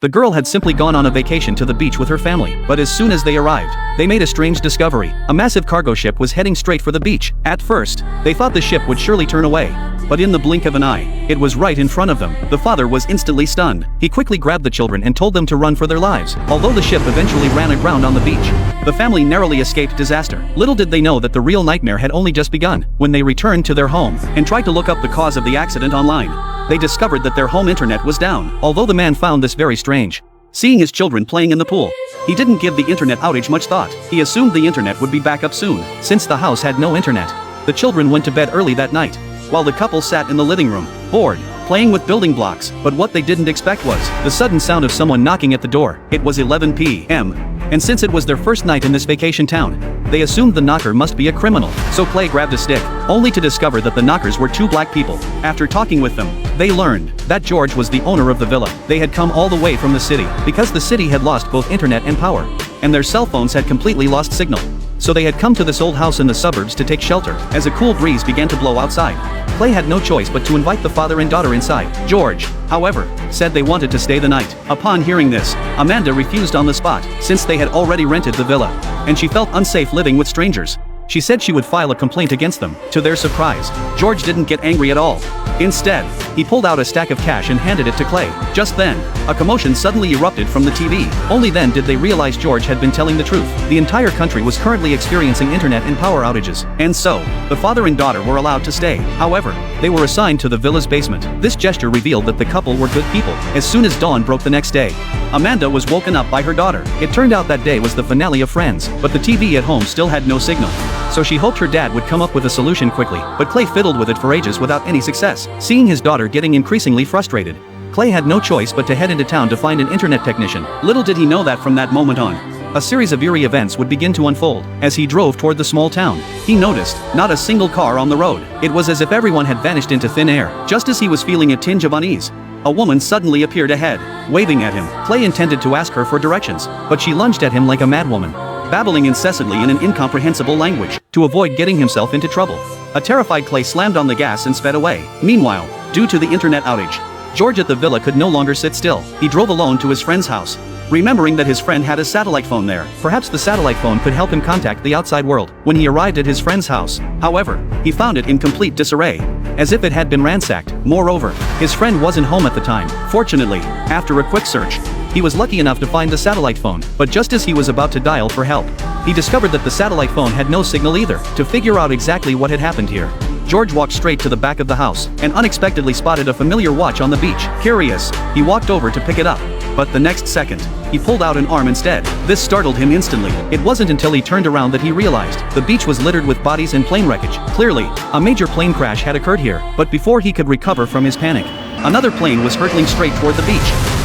The girl had simply gone on a vacation to the beach with her family, but as soon as they arrived, they made a strange discovery. A massive cargo ship was heading straight for the beach. At first, they thought the ship would surely turn away, but in the blink of an eye, it was right in front of them. The father was instantly stunned. He quickly grabbed the children and told them to run for their lives. Although the ship eventually ran aground on the beach, the family narrowly escaped disaster. Little did they know that the real nightmare had only just begun. When they returned to their home and tried to look up the cause of the accident online, they discovered that their home internet was down. Although the man found this very strange, seeing his children playing in the pool, he didn't give the internet outage much thought. He assumed the internet would be back up soon, since the house had no internet. The children went to bed early that night, while the couple sat in the living room, bored, playing with building blocks. But what they didn't expect was the sudden sound of someone knocking at the door. It was 11 p.m. and since it was their first night in this vacation town, they assumed the knocker must be a criminal. So Clay grabbed a stick, only to discover that the knockers were two black people. After talking with them, they learned that George was the owner of the villa. They had come all the way from the city, because the city had lost both internet and power, and their cell phones had completely lost signal. So they had come to this old house in the suburbs to take shelter. As a cool breeze began to blow outside, Clay had no choice but to invite the father and daughter inside. George, however, said they wanted to stay the night. Upon hearing this, Amanda refused on the spot, since they had already rented the villa, and she felt unsafe living with strangers. She said she would file a complaint against them. To their surprise, George didn't get angry at all. Instead, he pulled out a stack of cash and handed it to Clay. Just then, a commotion suddenly erupted from the TV. Only then did they realize George had been telling the truth. The entire country was currently experiencing internet and power outages, and so, the father and daughter were allowed to stay. However, they were assigned to the villa's basement. This gesture revealed that the couple were good people. As soon as dawn broke the next day, Amanda was woken up by her daughter. It turned out that day was the finale of Friends, but the TV at home still had no signal. So she hoped her dad would come up with a solution quickly, but Clay fiddled with it for ages without any success. Seeing his daughter getting increasingly frustrated, Clay had no choice but to head into town to find an internet technician. Little did he know that from that moment on, a series of eerie events would begin to unfold. As he drove toward the small town, he noticed not a single car on the road. It was as if everyone had vanished into thin air. Just as he was feeling a tinge of unease, a woman suddenly appeared ahead, waving at him. Clay intended to ask her for directions, but she lunged at him like a madwoman, babbling incessantly in an incomprehensible language, to avoid getting himself into trouble. A terrified Clay slammed on the gas and sped away. Meanwhile, due to the internet outage, George at the villa could no longer sit still. He drove alone to his friend's house, remembering that his friend had a satellite phone there. Perhaps the satellite phone could help him contact the outside world. When he arrived at his friend's house, however, he found it in complete disarray, as if it had been ransacked. Moreover, his friend wasn't home at the time. Fortunately, after a quick search, he was lucky enough to find the satellite phone. But just as he was about to dial for help, he discovered that the satellite phone had no signal either. To figure out exactly what had happened here, George walked straight to the back of the house and unexpectedly spotted a familiar watch on the beach. Curious, he walked over to pick it up, but the next second, he pulled out an arm instead. This startled him instantly. It wasn't until he turned around that he realized the beach was littered with bodies and plane wreckage. Clearly, a major plane crash had occurred here, but before he could recover from his panic, another plane was hurtling straight toward the beach.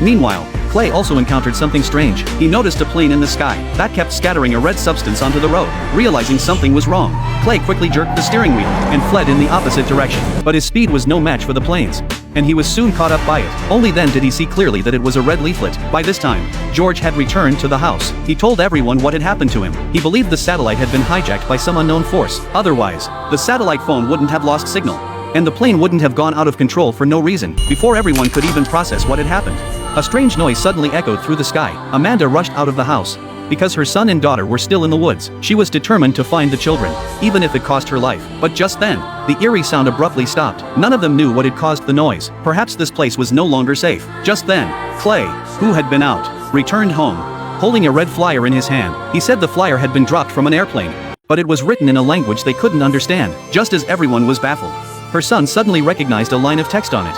Meanwhile, Clay also encountered something strange. He noticed a plane in the sky that kept scattering a red substance onto the road. Realizing something was wrong, Clay quickly jerked the steering wheel and fled in the opposite direction. But his speed was no match for the planes, and he was soon caught up by it. Only then did he see clearly that it was a red leaflet. By this time, George had returned to the house. He told everyone what had happened to him. He believed the satellite had been hijacked by some unknown force. Otherwise, the satellite phone wouldn't have lost signal, and the plane wouldn't have gone out of control for no reason. Before everyone could even process what had happened, a strange noise suddenly echoed through the sky. Amanda rushed out of the house, because her son and daughter were still in the woods. She was determined to find the children, even if it cost her life. But just then, the eerie sound abruptly stopped. None of them knew what had caused the noise. Perhaps this place was no longer safe. Just then, Clay, who had been out, returned home, holding a red flyer in his hand. He said the flyer had been dropped from an airplane, but it was written in a language they couldn't understand. Just as everyone was baffled, her son suddenly recognized a line of text on it.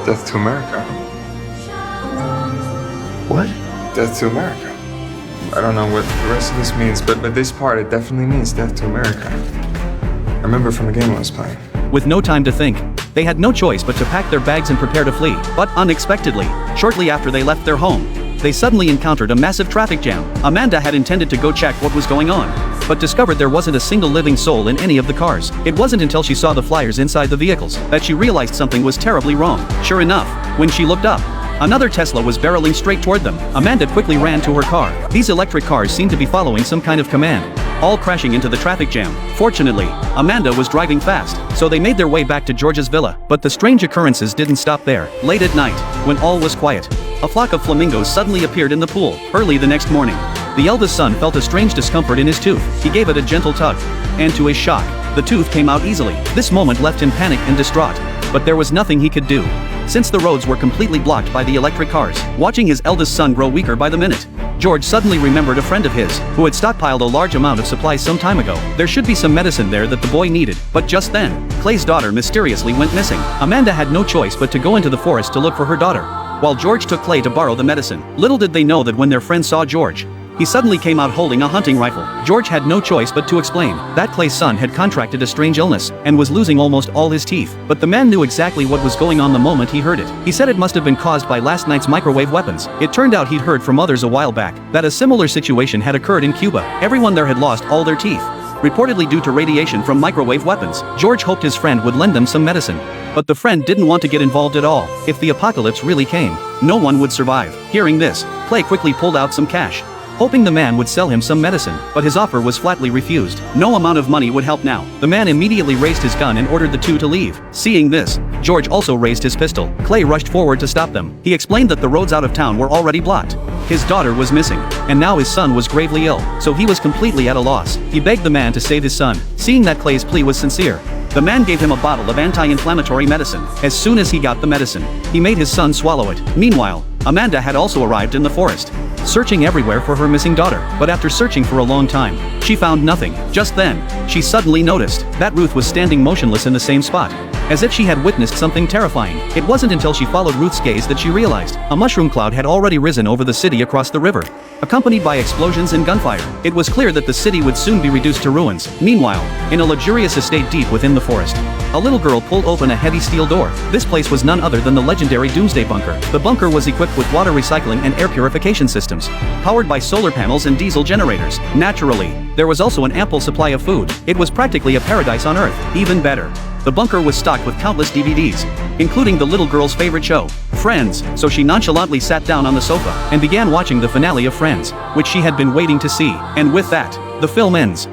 Death to America. What? Death to America. I don't know what the rest of this means, but this part, it definitely means death to America. I remember from the game I was playing. With no time to think, they had no choice but to pack their bags and prepare to flee. But unexpectedly, shortly after they left their home, they suddenly encountered a massive traffic jam. Amanda had intended to go check what was going on, but discovered there wasn't a single living soul in any of the cars. It wasn't until she saw the flyers inside the vehicles that she realized something was terribly wrong. Sure enough, when she looked up, another Tesla was barreling straight toward them. Amanda quickly ran to her car. These electric cars seemed to be following some kind of command. all crashing into the traffic jam. Fortunately, Amanda was driving fast, so they made their way back to George's villa. But the strange occurrences didn't stop there. Late at night, when all was quiet, a flock of flamingos suddenly appeared in the pool. Early the next morning, the eldest son felt a strange discomfort in his tooth. He gave it a gentle tug, and to his shock, the tooth came out easily. This moment left him panicked and distraught, but there was nothing he could do, since the roads were completely blocked by the electric cars. Watching his eldest son grow weaker by the minute, George suddenly remembered a friend of his, who had stockpiled a large amount of supplies some time ago. There should be some medicine there that the boy needed, but just then, Clay's daughter mysteriously went missing. Amanda had no choice but to go into the forest to look for her daughter, while George took Clay to borrow the medicine. Little did they know that when their friend saw George, he suddenly came out holding a hunting rifle. George had no choice but to explain that Clay's son had contracted a strange illness and was losing almost all his teeth. But the man knew exactly what was going on the moment he heard it. He said it must have been caused by last night's microwave weapons. It turned out he'd heard from others a while back that a similar situation had occurred in Cuba. Everyone there had lost all their teeth, reportedly due to radiation from microwave weapons. George hoped his friend would lend them some medicine, but the friend didn't want to get involved at all. If the apocalypse really came, no one would survive. Hearing this, Clay quickly pulled out some cash, hoping the man would sell him some medicine, but his offer was flatly refused. No amount of money would help now. The man immediately raised his gun and ordered the two to leave. Seeing this, George also raised his pistol. Clay rushed forward to stop them. He explained that the roads out of town were already blocked. His daughter was missing, and now his son was gravely ill, so he was completely at a loss. He begged the man to save his son. Seeing that Clay's plea was sincere, the man gave him a bottle of anti-inflammatory medicine. As soon as he got the medicine, he made his son swallow it. Meanwhile, Amanda had also arrived in the forest, searching everywhere for her missing daughter. But after searching for a long time, she found nothing. Just then, she suddenly noticed that Ruth was standing motionless in the same spot, as if she had witnessed something terrifying. It wasn't until she followed Ruth's gaze that she realized a mushroom cloud had already risen over the city across the river, accompanied by explosions and gunfire. It was clear that the city would soon be reduced to ruins. Meanwhile, in a luxurious estate deep within the forest, a little girl pulled open a heavy steel door. This place was none other than the legendary Doomsday Bunker. The bunker was equipped with water recycling and air purification systems, powered by solar panels and diesel generators. Naturally, there was also an ample supply of food. It was practically a paradise on Earth. Even better, the bunker was stocked with countless DVDs, including the little girl's favorite show, Friends, so she nonchalantly sat down on the sofa and began watching the finale of Friends, which she had been waiting to see. And with that, the film ends.